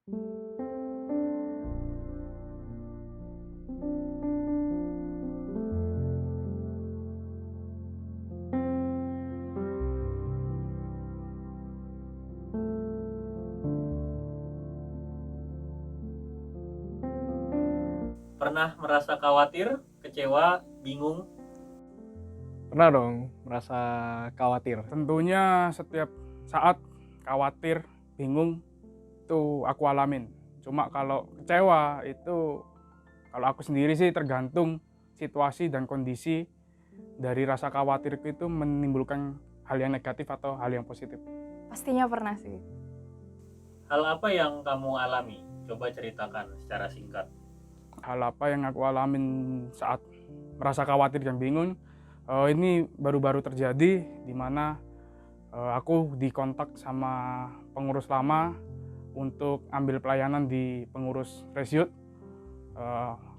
Pernah merasa khawatir, kecewa, bingung? Pernah dong merasa khawatir. Tentunya setiap saat khawatir, bingung, itu aku alamin. Cuma kalau kecewa itu, kalau aku sendiri sih tergantung situasi dan kondisi dari rasa khawatirku itu menimbulkan hal yang negatif atau hal yang positif. Pastinya pernah sih. Hal apa yang kamu alami? Coba ceritakan secara singkat. Hal apa yang aku alamin saat merasa khawatir dan bingung, ini baru-baru terjadi di mana aku dikontak sama pengurus lama untuk ambil pelayanan di pengurus Resiut.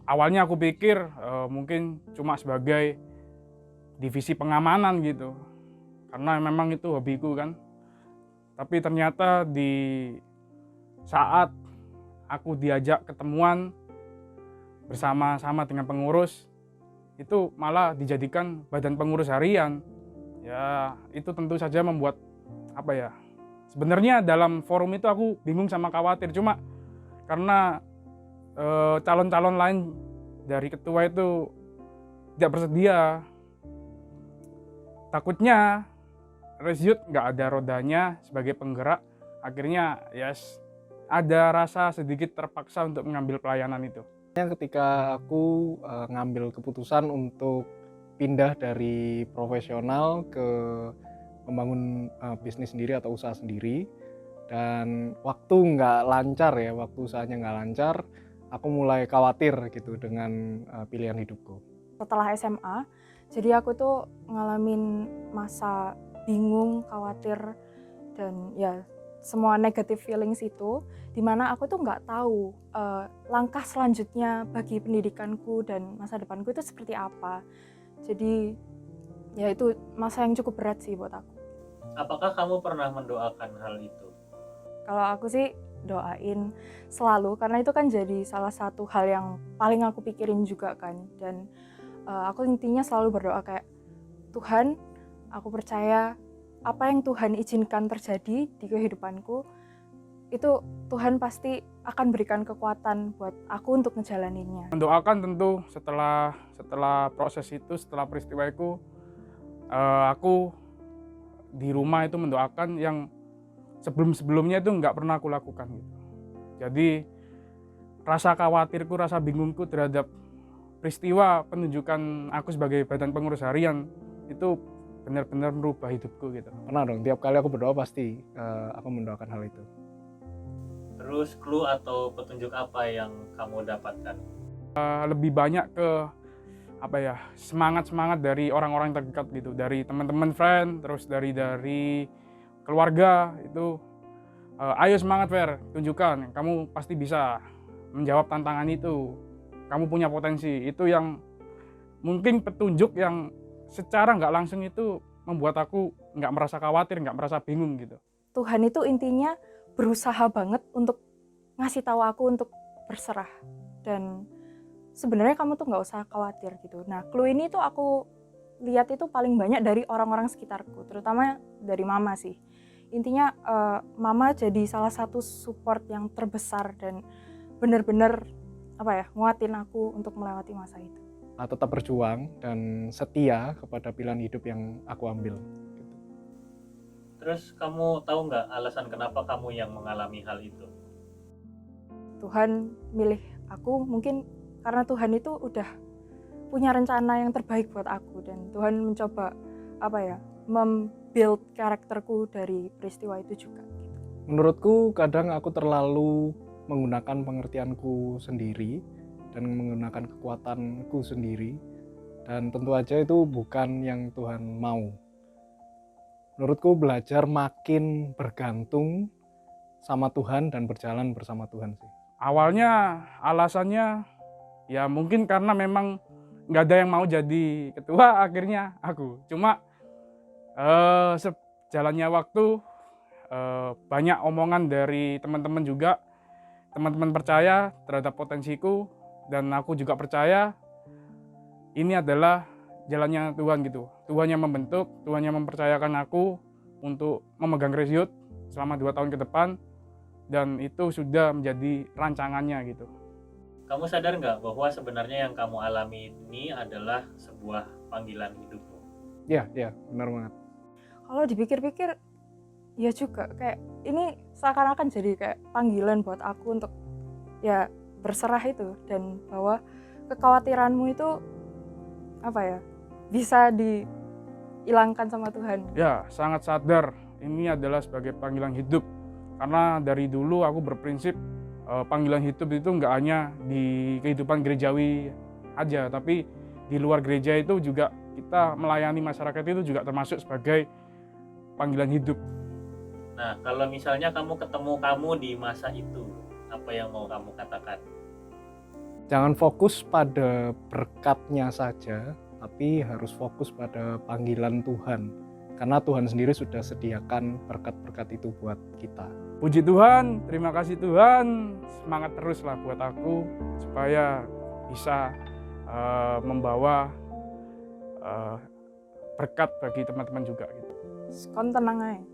Awalnya aku pikir mungkin cuma sebagai divisi pengamanan gitu, karena memang itu hobiku kan. Tapi ternyata di saat aku diajak ketemuan bersama-sama dengan pengurus, itu malah dijadikan badan pengurus harian. Ya itu tentu saja membuat apa ya, sebenarnya dalam forum itu aku bingung sama khawatir, cuma karena calon-calon lain dari ketua itu tidak bersedia, takutnya Resiut nggak ada rodanya sebagai penggerak, akhirnya ada rasa sedikit terpaksa untuk mengambil pelayanan itu. Ketika aku ngambil keputusan untuk pindah dari profesional ke membangun bisnis sendiri atau usaha sendiri, dan waktu nggak lancar ya, waktu usahanya nggak lancar, aku mulai khawatir gitu dengan pilihan hidupku. Setelah SMA, jadi aku tuh ngalamin masa bingung, khawatir, dan ya semua negative feelings itu, dimana aku tuh nggak tahu langkah selanjutnya bagi pendidikanku dan masa depanku itu seperti apa. Jadi ya itu masa yang cukup berat sih buat aku. Apakah kamu pernah mendoakan hal itu? Kalau aku sih doain selalu, karena itu kan jadi salah satu hal yang paling aku pikirin juga kan. Dan aku intinya selalu berdoa kayak, Tuhan, aku percaya apa yang Tuhan izinkan terjadi di kehidupanku, itu Tuhan pasti akan berikan kekuatan buat aku untuk ngejalaninnya. Mendoakan tentu setelah proses itu, setelah peristiwa itu, aku di rumah itu mendoakan yang sebelum-sebelumnya itu nggak pernah aku lakukan gitu. Jadi rasa khawatirku, rasa bingungku terhadap peristiwa penunjukan aku sebagai badan pengurus harian itu benar-benar merubah hidupku gitu. Pernah dong, tiap kali aku berdoa pasti aku mendoakan hal itu. Terus clue atau petunjuk apa yang kamu dapatkan? Lebih banyak ke apa ya, semangat dari orang-orang terdekat gitu, dari teman-teman friend, terus dari keluarga itu, ayo semangat Fer, tunjukkan kamu pasti bisa menjawab tantangan itu, kamu punya potensi. Itu yang mungkin petunjuk yang secara nggak langsung itu membuat aku nggak merasa khawatir, nggak merasa bingung gitu. Tuhan itu intinya berusaha banget untuk ngasih tahu aku untuk berserah, dan sebenarnya kamu tuh nggak usah khawatir gitu. Nah, clue ini tuh aku lihat itu paling banyak dari orang-orang sekitarku, terutama dari mama sih. Intinya mama jadi salah satu support yang terbesar dan benar-benar nguatin aku untuk melewati masa itu. Tetap berjuang dan setia kepada pilihan hidup yang aku ambil. Terus kamu tahu nggak alasan kenapa kamu yang mengalami hal itu? Tuhan milih aku mungkin karena Tuhan itu udah punya rencana yang terbaik buat aku, dan Tuhan mencoba membuild karakterku dari peristiwa itu juga. Menurutku kadang aku terlalu menggunakan pengertianku sendiri dan menggunakan kekuatanku sendiri, dan tentu aja itu bukan yang Tuhan mau. Menurutku belajar makin bergantung sama Tuhan dan berjalan bersama Tuhan sih. Awalnya alasannya ya mungkin karena memang nggak ada yang mau jadi ketua, akhirnya aku. Cuma sejalannya waktu, banyak omongan dari teman-teman juga teman-teman percaya terhadap potensiku, dan aku juga percaya ini adalah jalannya Tuhan gitu. Tuhan yang membentuk, Tuhan yang mempercayakan aku untuk memegang Grace Youth selama 2 tahun ke depan, dan itu sudah menjadi rancangannya gitu. Kamu sadar nggak bahwa sebenarnya yang kamu alami ini adalah sebuah panggilan hidupmu? Ya, benar banget. Kalau dipikir-pikir, ya juga kayak ini seakan-akan jadi kayak panggilan buat aku untuk ya berserah itu, dan bahwa kekhawatiranmu itu apa ya, bisa dihilangkan sama Tuhan. Ya, sangat sadar ini adalah sebagai panggilan hidup. Karena dari dulu aku berprinsip panggilan hidup itu nggak hanya di kehidupan gerejawi aja, tapi di luar gereja itu juga kita melayani masyarakat itu juga termasuk sebagai panggilan hidup. Nah, kalau misalnya kamu ketemu kamu di masa itu, apa yang mau kamu katakan? Jangan fokus pada berkatnya saja, tapi harus fokus pada panggilan Tuhan. Karena Tuhan sendiri sudah sediakan berkat-berkat itu buat kita. Puji Tuhan, terima kasih Tuhan. Semangat terus lah buat aku supaya bisa membawa berkat bagi teman-teman juga gitu. Kon tenang aja.